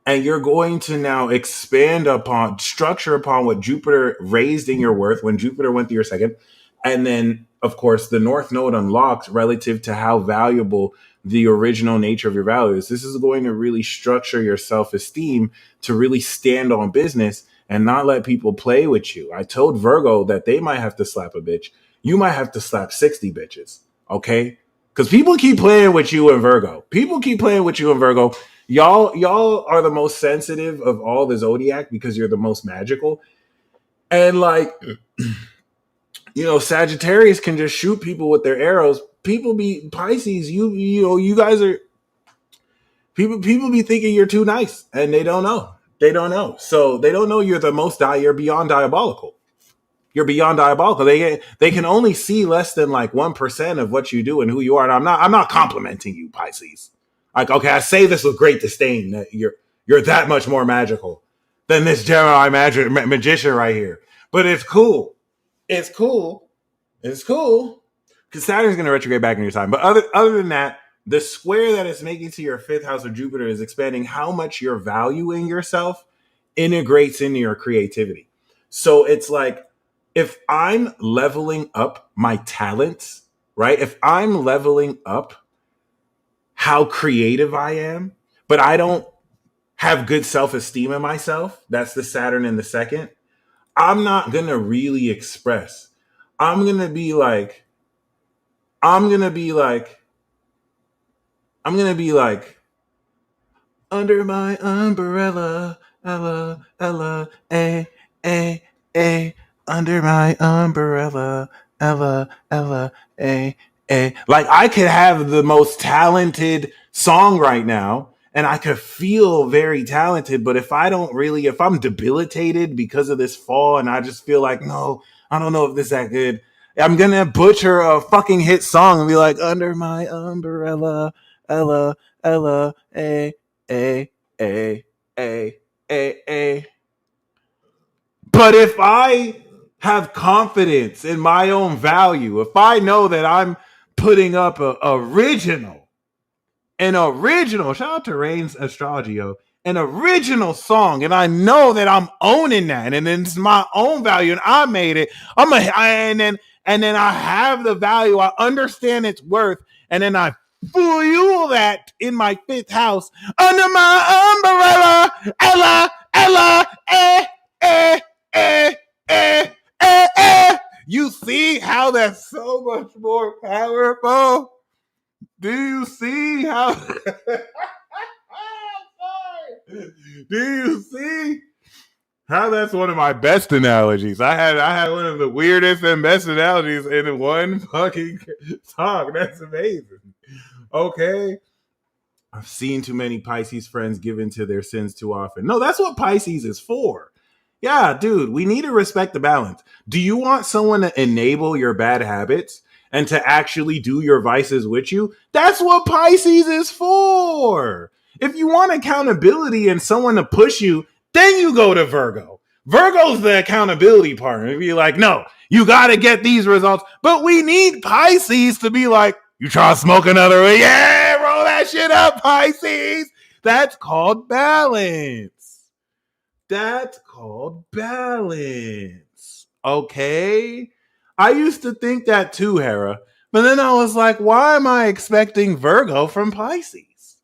And you're going to now expand upon, structure upon what Jupiter raised in your worth when Jupiter went to your second. And then, of course, the North Node unlocked relative to how valuable the original nature of your value is. This is going to really structure your self-esteem to really stand on business and not let people play with you. I told Virgo that they might have to slap a bitch. You might have to slap 60 bitches, okay? Because people keep playing with you in Virgo. People keep playing with you in Virgo. Y'all are the most sensitive of all the zodiac because you're the most magical. And like, Sagittarius can just shoot people with their arrows. People be Pisces, you guys are people be thinking you're too nice and they don't know. They don't know. So they don't know you're the most you're beyond diabolical. You're beyond diabolical. They can only see less than like 1% of what you do and who you are. And I'm not complimenting you, Pisces. Like, okay, I say this with great disdain that you're that much more magical than this Gemini magician right here. But it's cool. It's cool. It's cool. Because Saturn's going to retrograde back in your time. But other than that, the square that it's making to your fifth house of Jupiter is expanding how much you're valuing yourself integrates into your creativity. So it's like, if I'm leveling up my talents, right? If I'm leveling up how creative I am, but I don't have good self-esteem in myself, that's the Saturn in the second, I'm not going to really express. I'm going to be like, I'm going to be like, under my umbrella, Ella, a, under my umbrella, Ella, a. Like, I could have the most talented song right now, and I could feel very talented, but if I'm debilitated because of this fall, and I just feel like, no, I don't know if this is that good, I'm gonna butcher a fucking hit song and be like, under my umbrella, Ella, a, a, a, a. But if I have confidence in my own value, if I know that I'm putting up an original, shout out to Rain's Astrology, an original song, and I know that I'm owning that, and it's my own value, and I made it. And then I have the value. I understand its worth, and then I fuel that in my fifth house under my umbrella, Ella, eh, You see how that's so much more powerful? Do you see how? Do you see how that's one of my best analogies? I had one of the weirdest and best analogies in one fucking song. That's amazing. Okay. I've seen too many Pisces friends give in to their sins too often. No, that's what Pisces is for. Yeah, dude, we need to respect the balance. Do you want someone to enable your bad habits and to actually do your vices with you? That's what Pisces is for. If you want accountability and someone to push you, then you go to Virgo. Virgo's the accountability partner. If you're like, no, you got to get these results. But we need Pisces to be like, you try to smoke another way? Yeah, roll that shit up, Pisces. That's called balance. That's called balance. Okay? I used to think that too, Hera. But then I was like, why am I expecting Virgo from Pisces?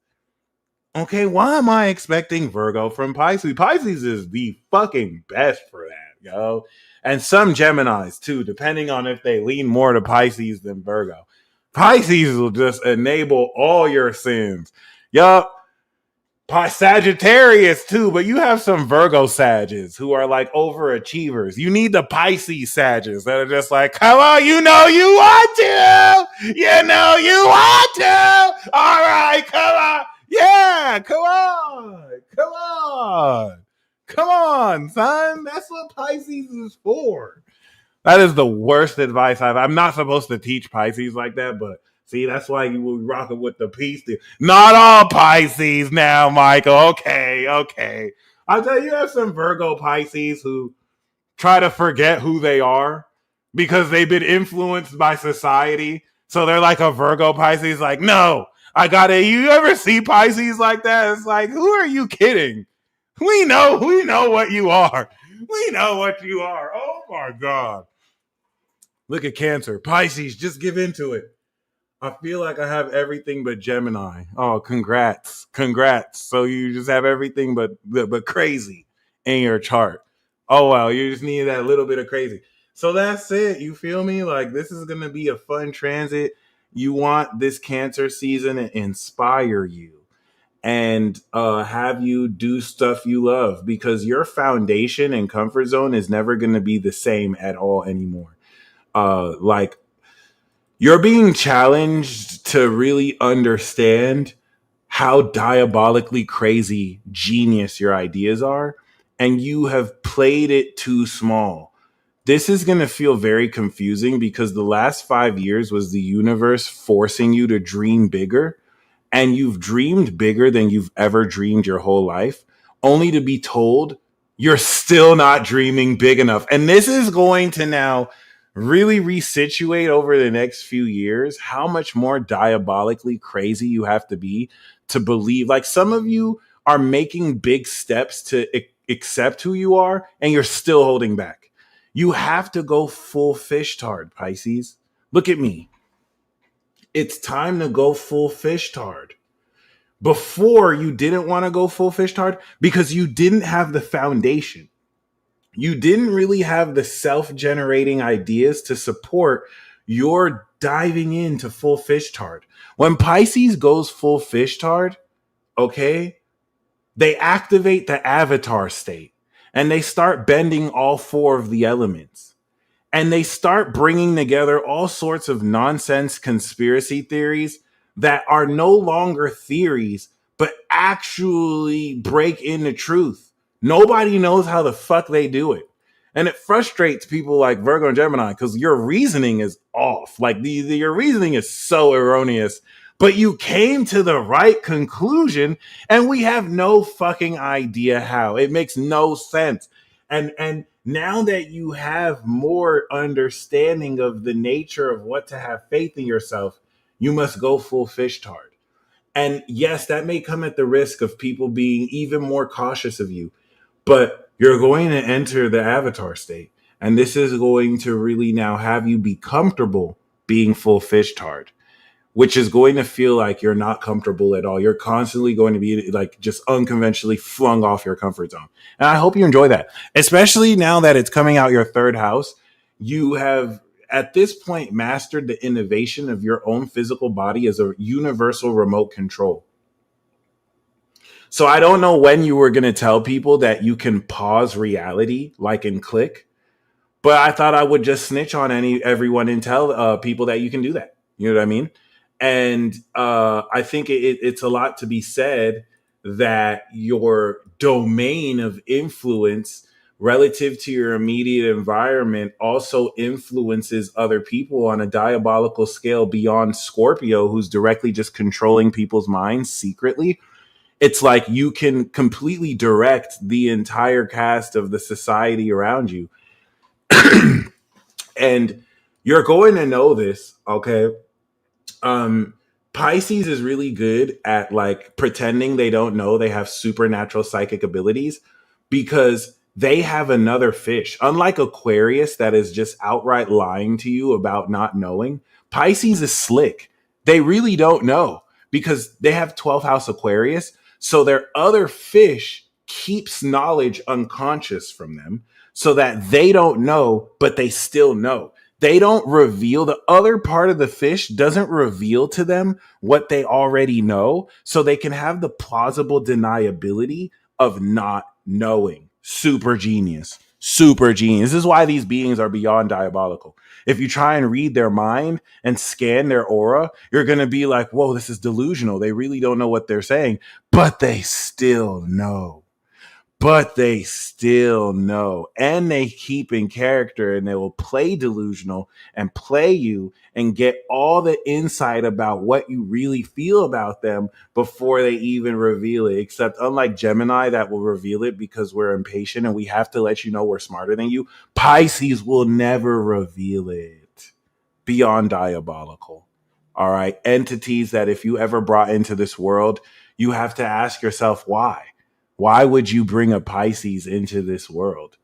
Okay, why am I expecting Virgo from Pisces? Pisces is the fucking best for that, yo. And some Geminis too, depending on if they lean more to Pisces than Virgo. Pisces will just enable all your sins. Yup. Sagittarius too, but you have some Virgo Sages who are like overachievers. You need the Pisces Sages that are just like, come on, you know you want to. You know you want to. All right, come on. Yeah, come on. Come on. Come on, son. That's what Pisces is for. That is the worst advice I'm not supposed to teach Pisces like that, but see, that's why you will rock it with the peace deal. Not all Pisces now, Michael. Okay. I'll tell you, have some Virgo Pisces who try to forget who they are because they've been influenced by society. So they're like a Virgo Pisces, like, no, I gotta. You ever see Pisces like that? It's like, who are you kidding? We know what you are. We know what you are. Oh my God. Look at Cancer. Pisces, just give into it. I feel like I have everything but Gemini. Oh, congrats. So you just have everything but crazy in your chart. Oh, wow. You just need that little bit of crazy. So that's it. You feel me? Like, this is going to be a fun transit. You want this Cancer season to inspire you and have you do stuff you love, because your foundation and comfort zone is never going to be the same at all anymore. Like, you're being challenged to really understand how diabolically crazy genius your ideas are, and you have played it too small. This is going to feel very confusing because the last 5 years was the universe forcing you to dream bigger, and you've dreamed bigger than you've ever dreamed your whole life, only to be told You're still not dreaming big enough. And this is going to now really resituate over the next few years how much more diabolically crazy you have to be to believe. Like some of you are making big steps to accept who you are, and you're still holding back. You have to go full fish tard, Pisces. Look at me. It's time to go full fish tard. Before, you didn't want to go full fish tard because you didn't have the foundation. You didn't really have the self-generating ideas to support your diving into full fish tard. When Pisces goes full fish tard, okay, they activate the avatar state and they start bending all four of the elements. And they start bringing together all sorts of nonsense conspiracy theories that are no longer theories, but actually break into truth. Nobody knows how the fuck they do it. And it frustrates people like Virgo and Gemini because your reasoning is off. Like your reasoning is so erroneous, but you came to the right conclusion and we have no fucking idea how. It makes no sense. And now that you have more understanding of the nature of what to have faith in yourself, you must go full fish tard. And yes, that may come at the risk of people being even more cautious of you, but you're going to enter the avatar state. And this is going to really now have you be comfortable being full fish tard, which is going to feel like you're not comfortable at all. You're constantly going to be like just unconventionally flung off your comfort zone. And I hope you enjoy that, especially now that it's coming out your third house. You have at this point mastered the innovation of your own physical body as a universal remote control. So I don't know when you were going to tell people that you can pause reality like in Click, but I thought I would just snitch on everyone and tell people that you can do that. You know what I mean? And I think it's a lot to be said that your domain of influence relative to your immediate environment also influences other people on a diabolical scale beyond Scorpio, who's directly just controlling people's minds secretly. It's like you can completely direct the entire cast of the society around you. And you're going to know this, okay? um Pisces is really good at like pretending they don't know they have supernatural psychic abilities because they have another fish. Unlike Aquarius that is just outright lying to you about not knowing, Pisces is slick. They really don't know because they have 12th house Aquarius, so their other fish keeps knowledge unconscious from them so that they don't know but they still know. They don't reveal, the other part of the fish doesn't reveal to them what they already know, so they can have the plausible deniability of not knowing. Super genius. Super genius. This is why these beings are beyond diabolical. If you try and read their mind and scan their aura, you're going to be like, whoa, this is delusional. They really don't know what they're saying, but they still know. But they still know, and they keep in character, and they will play delusional and play you and get all the insight about what you really feel about them before they even reveal it. Except unlike Gemini that will reveal it because we're impatient and we have to let you know we're smarter than you, Pisces will never reveal it. Beyond diabolical. All right, entities that if you ever brought into this world, you have to ask yourself why. Why would you bring a Pisces into this world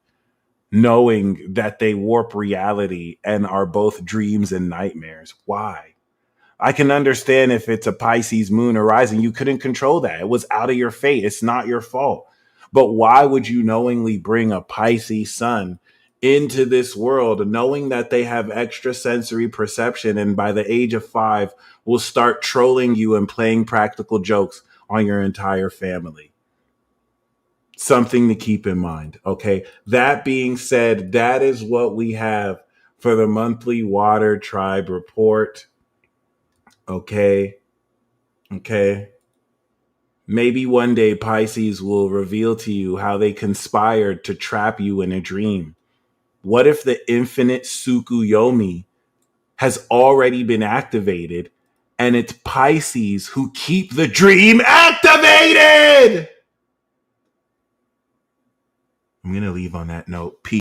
knowing that they warp reality and are both dreams and nightmares? Why? I can understand if it's a Pisces moon arising, you couldn't control that. It was out of your fate. It's not your fault. But why would you knowingly bring a Pisces sun into this world knowing that they have extrasensory perception and by the age of 5 will start trolling you and playing practical jokes on your entire family? Something to keep in mind. Okay. That being said, that is what we have for the monthly Water Tribe report. Okay. Okay. Maybe one day Pisces will reveal to you how they conspired to trap you in a dream. What if the infinite Tsukuyomi has already been activated and it's Pisces who keep the dream activated? I'm going to leave on that note. Peace.